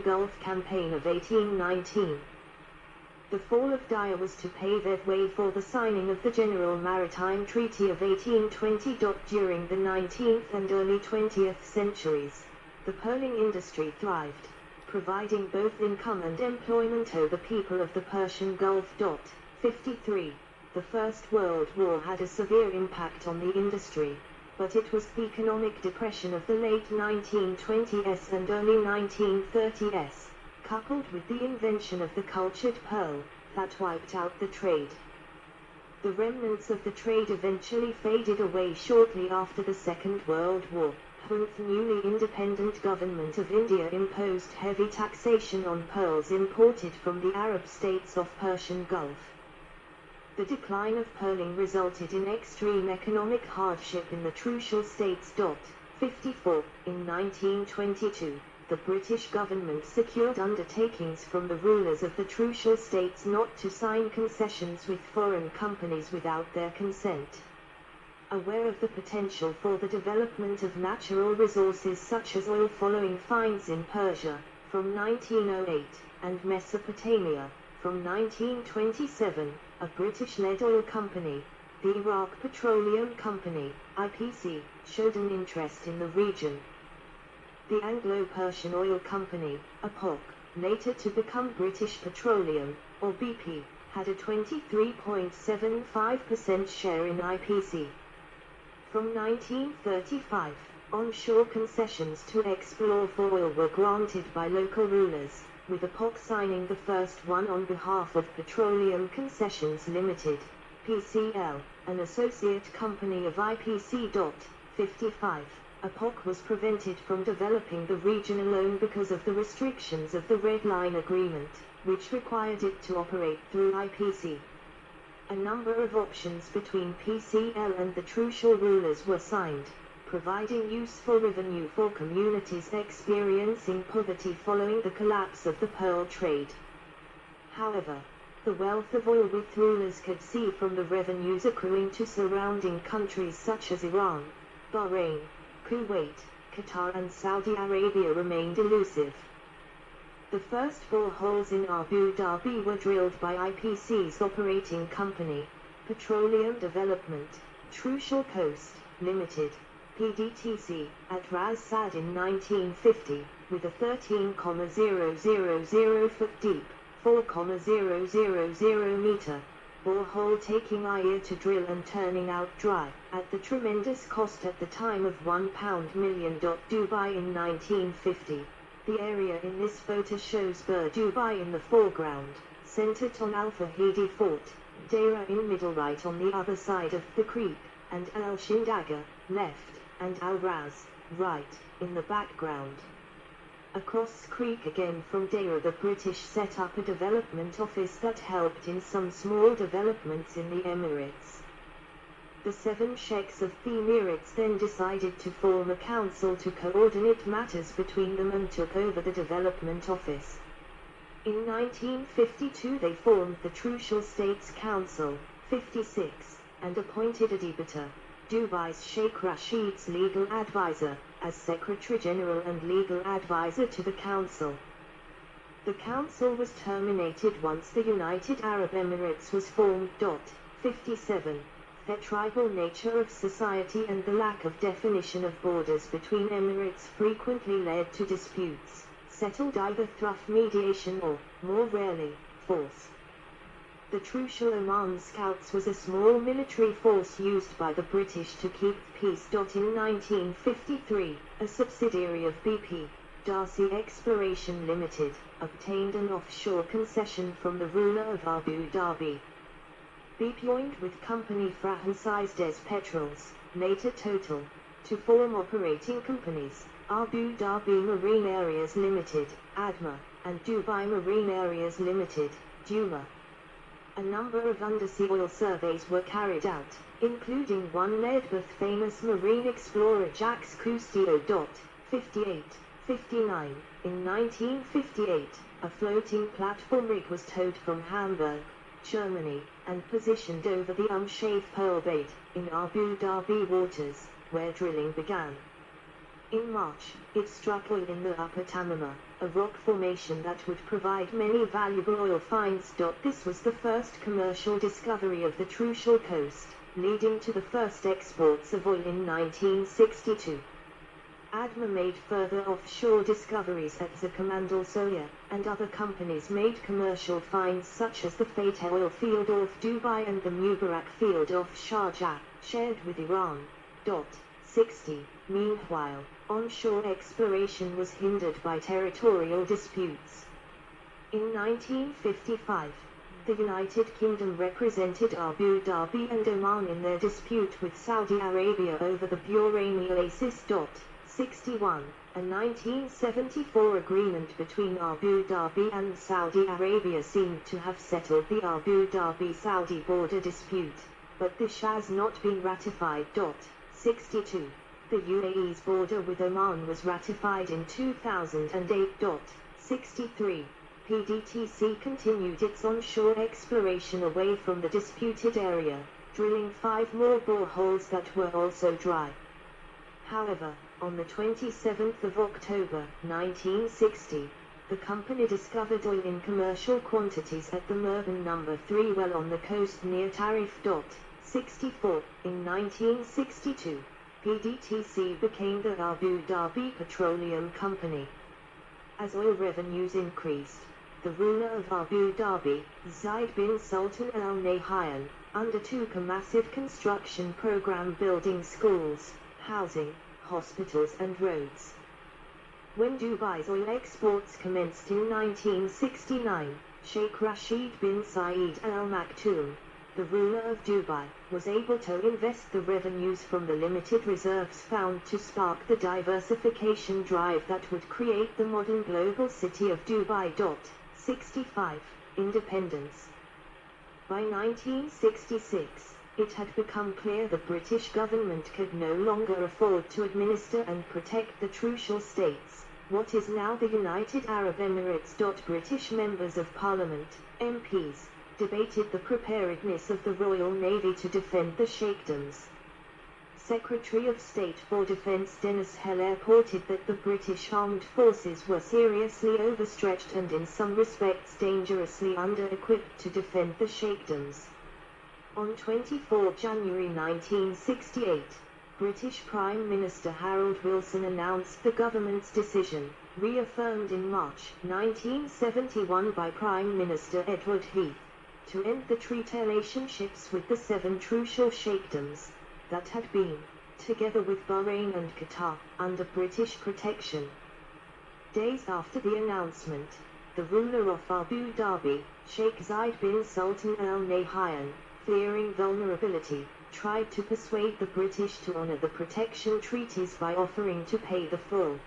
Persian Gulf Campaign of 1819. The fall of Dia was to pave the way for the signing of the General Maritime Treaty of 1820. During the 19th and early 20th centuries, the pearling industry thrived, providing both income and employment to the people of the Persian Gulf. 53. The First World War had a severe impact on the industry, but it was the economic depression of the late 1920s and early 1930s, coupled with the invention of the cultured pearl, that wiped out the trade. The remnants of the trade eventually faded away shortly after the Second World War, when the newly independent government of India imposed heavy taxation on pearls imported from the Arab states of Persian Gulf. The decline of pearling resulted in extreme economic hardship in the Trucial states. 54. In 1922, the British government secured undertakings from the rulers of the Trucial states not to sign concessions with foreign companies without their consent. Aware of the potential for the development of natural resources such as oil following finds in Persia, from 1908, and Mesopotamia, from 1927, a British-led oil company, the Iraq Petroleum Company, IPC, showed an interest in the region. The Anglo-Persian Oil Company, APOC, later to become British Petroleum, or BP, had a 23.75% share in IPC. From 1935, onshore concessions to explore for oil were granted by local rulers, with APOC signing the first one on behalf of Petroleum Concessions Limited, PCL, an associate company of IPC. 55. APOC was prevented from developing the region alone because of the restrictions of the Red Line Agreement, which required it to operate through IPC. A number of options between PCL and the Trucial rulers were signed, providing useful revenue for communities experiencing poverty following the collapse of the pearl trade. However, the wealth of oil with rulers could see from the revenues accruing to surrounding countries such as Iran, Bahrain, Kuwait, Qatar and Saudi Arabia remained elusive. The first boreholes in Abu Dhabi were drilled by IPC's operating company, Petroleum Development, Trucial Coast, Limited, PDTC, at Ras Sad in 1950, with a 13,000 foot deep, 4,000 meter borehole taking a year to drill and turning out dry, at the tremendous cost at the time of £1 million. Dubai in 1950. The area in this photo shows Bur Dubai in the foreground, centered on Al Fahidi Fort, Deira in middle right on the other side of the creek, and Al Shindaga, left, and Al Raz, right, in the background. Across creek again from Deira the British set up a development office that helped in some small developments in the Emirates. The 7 sheikhs of the Emirates then decided to form a council to coordinate matters between them and took over the development office. In 1952 they formed the Trucial States Council, 56, and appointed a debater, Dubai's Sheikh Rashid's legal advisor, as Secretary General and legal advisor to the council. The council was terminated once the United Arab Emirates was formed. 57. The tribal nature of society and the lack of definition of borders between emirates frequently led to disputes, settled either through mediation or, more rarely, force. The Trucial Oman Scouts was a small military force used by the British to keep peace. In 1953, a subsidiary of BP, Darcy Exploration Limited, obtained an offshore concession from the ruler of Abu Dhabi. BP joined with company franchised as Petrols, later Total, to form operating companies, Abu Dhabi Marine Areas Limited, ADMA, and Dubai Marine Areas Limited, DUMA. A number of undersea oil surveys were carried out, including one led by famous marine explorer Jacques Cousteau. 58, 59. In 1958, a floating platform rig was towed from Hamburg, Germany, and positioned over the Sheikh Pearl Bait, in Abu Dhabi waters, where drilling began. In March, it struck oil in the Upper Tamima, a rock formation that would provide many valuable oil finds. This was the first commercial discovery of the Trucial Coast, leading to the first exports of oil in 1962. ADMA made further offshore discoveries at Zakamandal Soya, and other companies made commercial finds such as the Fateh oil field off Dubai and the Mubarak field off Sharjah, shared with Iran. 60. Meanwhile, onshore exploration was hindered by territorial disputes. In 1955, the United Kingdom represented Abu Dhabi and Oman in their dispute with Saudi Arabia over the Buraimi Oasis. 61. A 1974 agreement between Abu Dhabi and Saudi Arabia seemed to have settled the Abu Dhabi-Saudi border dispute, but this has not been ratified. 62. The UAE's border with Oman was ratified in 2008. 63. PDTC continued its onshore exploration away from the disputed area, drilling 5 more boreholes that were also dry. However, on the 27th of October, 1960, the company discovered oil in commercial quantities at the Merban No. 3 well on the coast near Tarif. 64. In 1962, PDTC became the Abu Dhabi Petroleum Company. As oil revenues increased, the ruler of Abu Dhabi, Zayed bin Sultan Al Nahyan, undertook a massive construction program building schools, housing, hospitals and roads. When Dubai's oil exports commenced in 1969, Sheikh Rashid bin Zayed Al Maktoum, the ruler of Dubai, was able to invest the revenues from the limited reserves found to spark the diversification drive that would create the modern global city of Dubai. 65. Independence. By 1966, it had become clear the British government could no longer afford to administer and protect the Trucial States, what is now the United Arab Emirates. British members of Parliament, MPs, debated the preparedness of the Royal Navy to defend the Sheikdoms. Secretary of State for Defence Dennis Heller reported that the British armed forces were seriously overstretched and in some respects dangerously under-equipped to defend the Sheikdoms. On 24 January 1968, British Prime Minister Harold Wilson announced the government's decision, reaffirmed in March 1971 by Prime Minister Edward Heath, to end the treaty relationships with the 7 Trucial Sheikdoms that had been, together with Bahrain and Qatar, under British protection. Days after the announcement, the ruler of Abu Dhabi, Sheikh Zayed bin Sultan Al Nahyan, fearing vulnerability, tried to persuade the British to honor the protection treaties by offering to pay the full.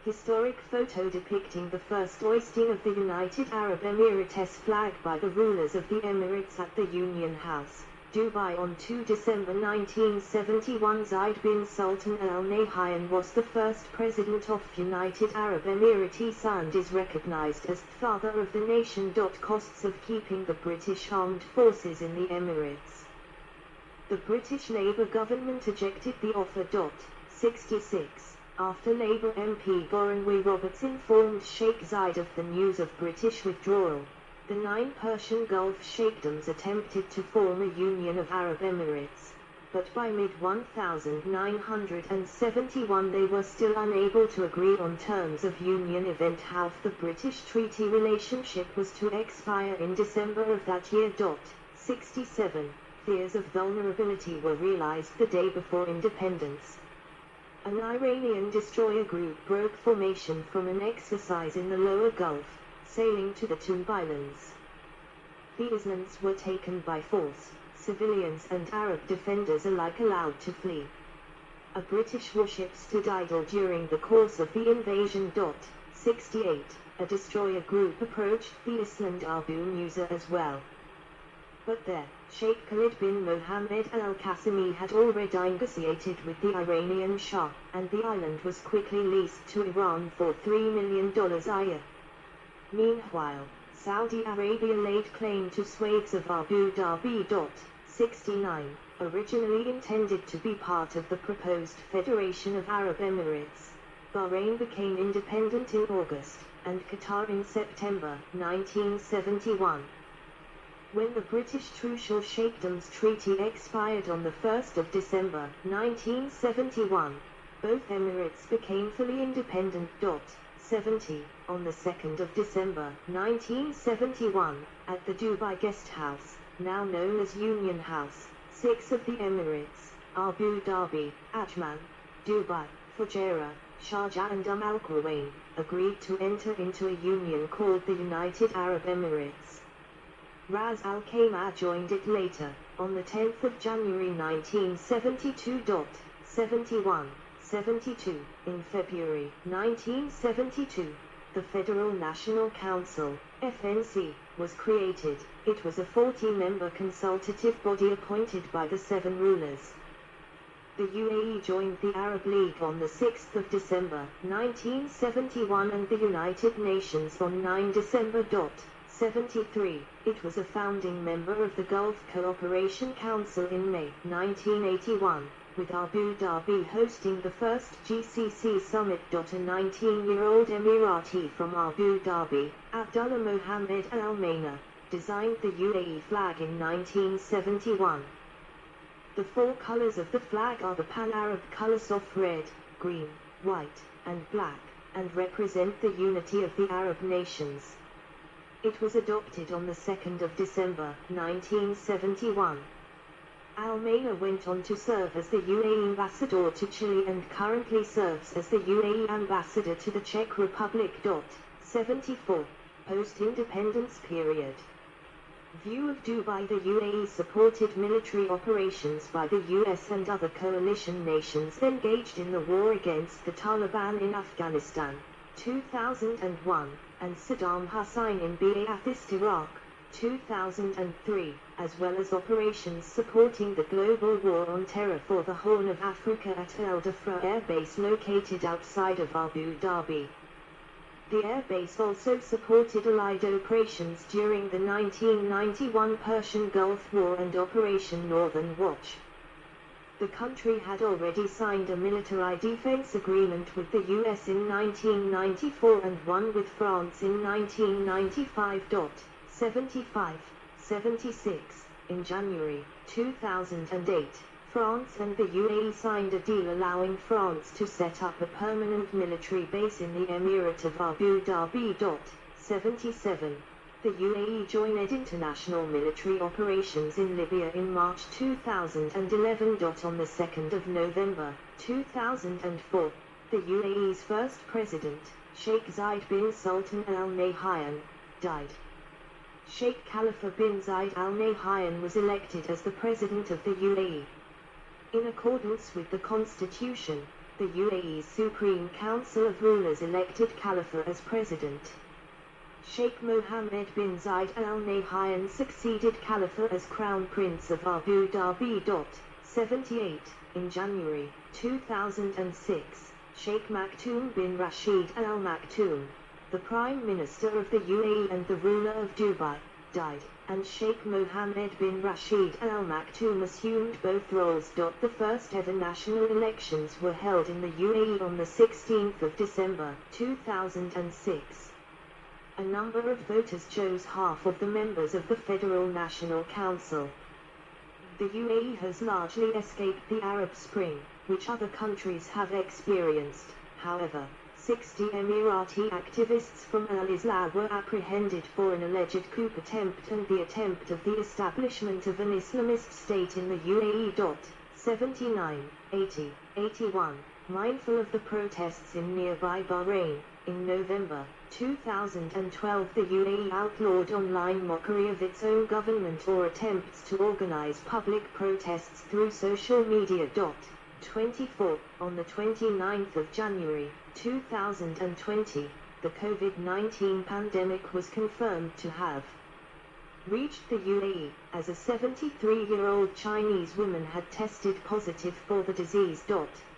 Historic photo depicting the first hoisting of the United Arab Emirates flag by the rulers of the Emirates at the Union House, Dubai on 2 December 1971. Zayed bin Sultan Al Nahyan was the first president of United Arab Emirates and is recognized as the father of the nation. Costs of keeping the British armed forces in the Emirates. The British Labour government ejected the offer. 66. After Labour MP Goranwi Roberts informed Sheikh Zayed of the news of British withdrawal, the 9 Persian Gulf Sheikdoms attempted to form a Union of Arab Emirates, but by mid-1971 they were still unable to agree on terms of union. Event half the British treaty relationship was to expire in December of that year. 67. Fears of vulnerability were realized the day before independence. An Iranian destroyer group broke formation from an exercise in the lower Gulf, sailing to the Toub Islands. The islands were taken by force, civilians and Arab defenders alike allowed to flee. A British warship stood idle during the course of the invasion. 68. A destroyer group approached the island Abu Musa as well. But there, Sheikh Khalid bin Mohammed al-Qasimi had already negotiated with the Iranian Shah, and the island was quickly leased to Iran for $3 million a year. Meanwhile, Saudi Arabia laid claim to swathes of Abu Dhabi. 69. Originally intended to be part of the proposed Federation of Arab Emirates, Bahrain became independent in August, and Qatar in September 1971. When the British Trucial Sheikdoms Treaty expired on the 1st of December 1971, both Emirates became fully independent. 70. On the 2nd of December 1971, at the Dubai Guest House, now known as Union House, 6 of the Emirates, Abu Dhabi, Ajman, Dubai, Fujairah, Sharjah and Al Quwain, agreed to enter into a union called the United Arab Emirates. Ras Al Khaimah joined it later, on the 10th of January 1972. 71. 72. In February 1972, the Federal National Council, FNC, was created. It was a 40-member consultative body appointed by the 7 rulers. The UAE joined the Arab League on the 6th of December 1971 and the United Nations on 9 December. 73. It was a founding member of the Gulf Cooperation Council in May 1981, with Abu Dhabi hosting the first GCC summit. A 19-year-old Emirati from Abu Dhabi, Abdullah Mohammed Al-Almaina, designed the UAE flag in 1971. The 4 colors of the flag are the Pan-Arab colors of red, green, white, and black, and represent the unity of the Arab nations. It was adopted on the 2nd of December 1971. Al-Almaina went on to serve as the UAE ambassador to Chile and currently serves as the UAE ambassador to the Czech Republic. 74. Post-independence period. View of Dubai. The UAE supported military operations by the US and other coalition nations engaged in the war against the Taliban in Afghanistan, 2001, and Saddam Hussein in Ba'athist Iraq, 2003, as well as operations supporting the global war on terror for the Horn of Africa at El Dhafra Air Base located outside of Abu Dhabi. The airbase also supported Allied operations during the 1991 Persian Gulf War and Operation Northern Watch. The country had already signed a military defense agreement with the US in 1994 and one with France in 1995. 75. 76. In January 2008, France and the UAE signed a deal allowing France to set up a permanent military base in the Emirate of Abu Dhabi. 77. The UAE joined international military operations in Libya in March 2011. On the 2nd of November 2004, the UAE's first president, Sheikh Zayed bin Sultan Al Nahyan, died. Sheikh Khalifa bin Zayed Al Nahyan was elected as the president of the UAE. In accordance with the constitution, the UAE's Supreme Council of Rulers elected Khalifa as president. Sheikh Mohammed bin Zayed Al Nahyan succeeded Khalifa as Crown Prince of Abu Dhabi. 78. In January 2006, Sheikh Maktoum bin Rashid Al Maktoum, the Prime Minister of the UAE and the ruler of Dubai, died, and Sheikh Mohammed bin Rashid Al Maktoum assumed both roles. The first ever national elections were held in the UAE on the 16th of December 2006. A number of voters chose half of the members of the Federal National Council. The UAE has largely escaped the Arab Spring, which other countries have experienced. However, 60 Emirati activists from Al-Islah were apprehended for an alleged coup attempt and the attempt of the establishment of an Islamist state in the UAE. 79, 80, 81. Mindful of the protests in nearby Bahrain, in November 2012 the UAE outlawed online mockery of its own government or attempts to organize public protests through social media. 24. On the 29th of January 2020, the COVID-19 pandemic was confirmed to have reached the UAE, as a 73-year-old Chinese woman had tested positive for the disease.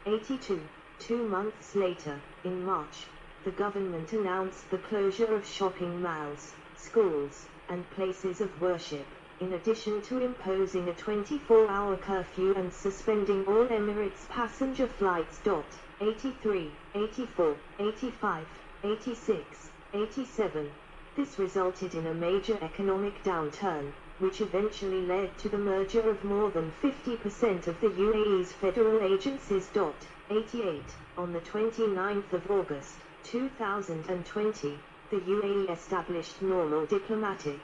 82. 2 months later, in March, the government announced the closure of shopping malls, schools, and places of worship, in addition to imposing a 24-hour curfew and suspending all Emirates passenger flights. 83, 84, 85, 86, 87. This resulted in a major economic downturn, which eventually led to the merger of more than 50% of the UAE's federal agencies. 88. On the 29th of August, 2020, the UAE established normal diplomatic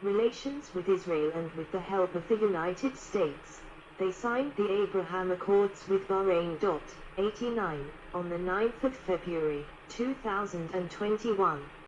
relations with Israel, and with the help of the United States, they signed the Abraham Accords with Bahrain. 89. On the 9th of February, 2021,